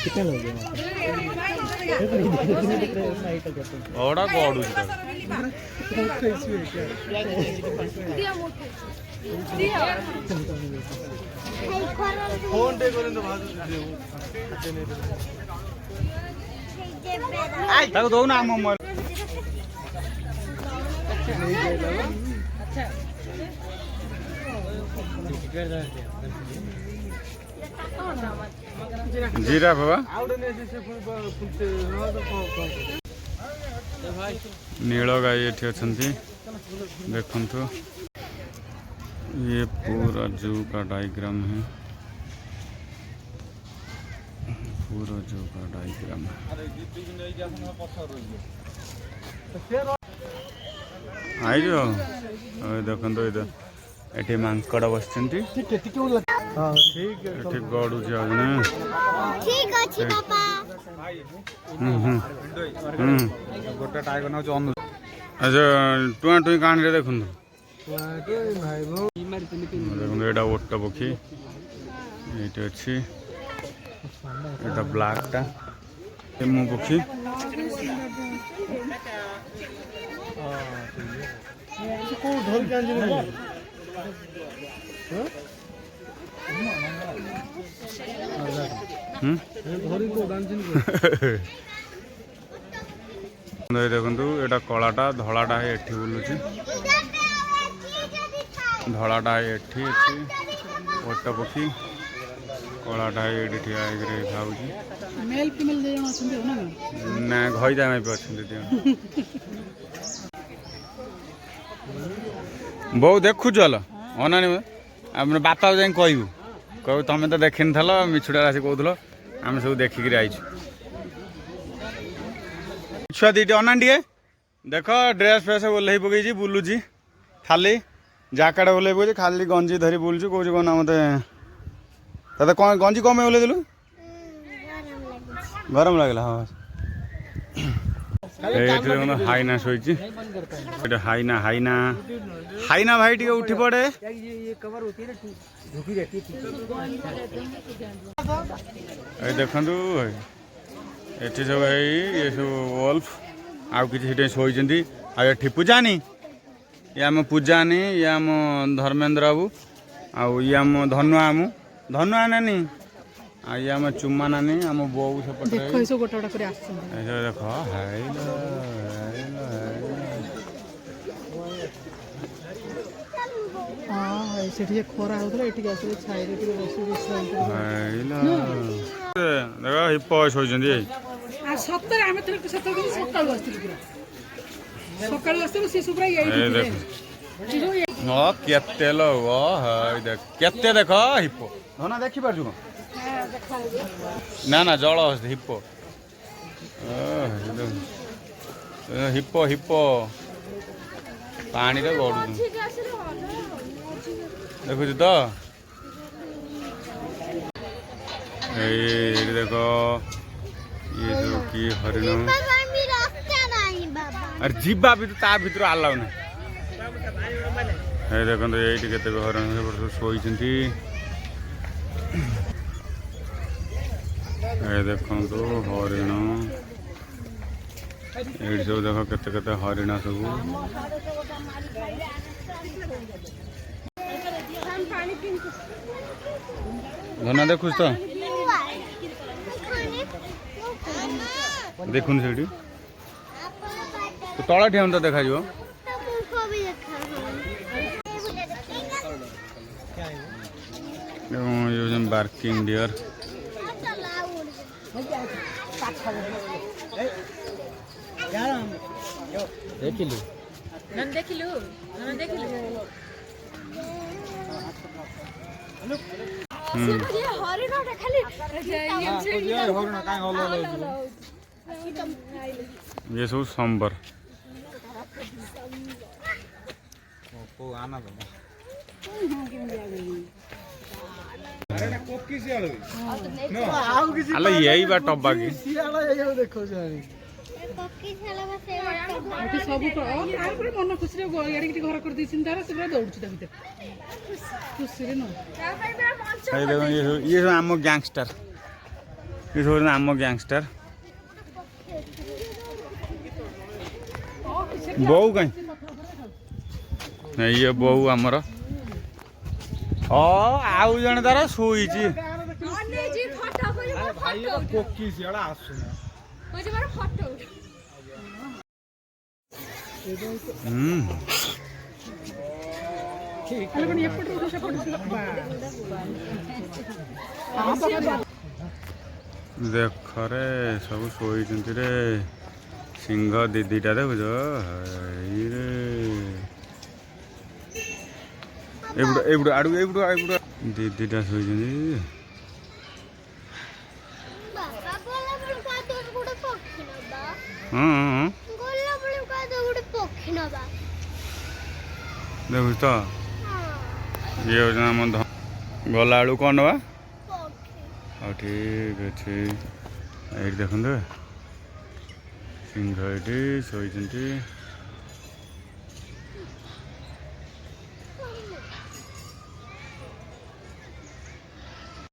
कितने लोग बड़ा गड़ू फोन पे करें तो ताको दो ना मोबाइल जीरा बाबा नील गाई ये देखु ये पूरा जू का डायग्राम है पूरा जू का डायग्राम आई जो देखो ये मांकड़ बस गड़ू गोटे टाइगर ना अच्छा टुआ टुई कहानी देखु देखो एटा ओट पक्षी ये अच्छी एटा ब्लैक टा एमु पक्षी देखु एटा कलाटा धलाटा है एठी बुलुची धलाटा है एठी अच्छी ओट पक्षी कलाटा है ये ठिया खाऊ मेल फीमेल ना घईदा में भी अच्छा बहु देखु चल अनानी अपने बापा जाए कहबू कह तुम तो देखी थल मिछुड़ा आस कहल आम सब देखिक आई छुआ दीटे अना टे देख ड्रेस फ्रेस ओल्ल पकई बुलूची खाली जैकेट ओल्ल पकई खाली गंजी धरी बुलूँ कौन कौन मत दादा कौन गंजी कम ओल्ल देलु गरम लगला हाँ हाइना शोची हाइना हाइना हाइना भाई टे उठी पड़े देखु ये सब ये सब वोल्फ आउ कि शोची आठी पूजानी ये आम पूजानी ये आम धर्मेंद्र बाबू आउ ये आम धनुआ आमु धनुआ नानी ये आम चुमा नानी आम बो सेपटे देख खरा होता है हिप शोचंदी सत्तर आम केते लो केते देख हिप धना देखी पार्छु ना ना जल हिप हिप हिप पानी रे गड़ू देखु तो देख ये सब कि हरिण अरे जीवा भी ता भीतर आलाउ ना देखो ये केते हरिण शोई देखो हरिण ये सब देख केते केते हरिण सब धना देखु तो देखुन से तला ठिया तो देखा ये बार्किंग डियर देखिलु नन देखिलु ये सब संबर अल्लाह यही बा टब्बा की देखो सब मन खुशी घर कर खुशी ये आम गैंगस्टर ये सब आम गैंगस्टर बोऊ कहीं ये बोऊ आमर आउ जन तार शोई देख रे सब शोई रे सिंह दीदीटा देखुच एपट आड़ दीदीटा शोई देखुच तो ये आम गला बेलू कौन नवा हाँ ठीक अच्छे ये देखते सिंह ये शोई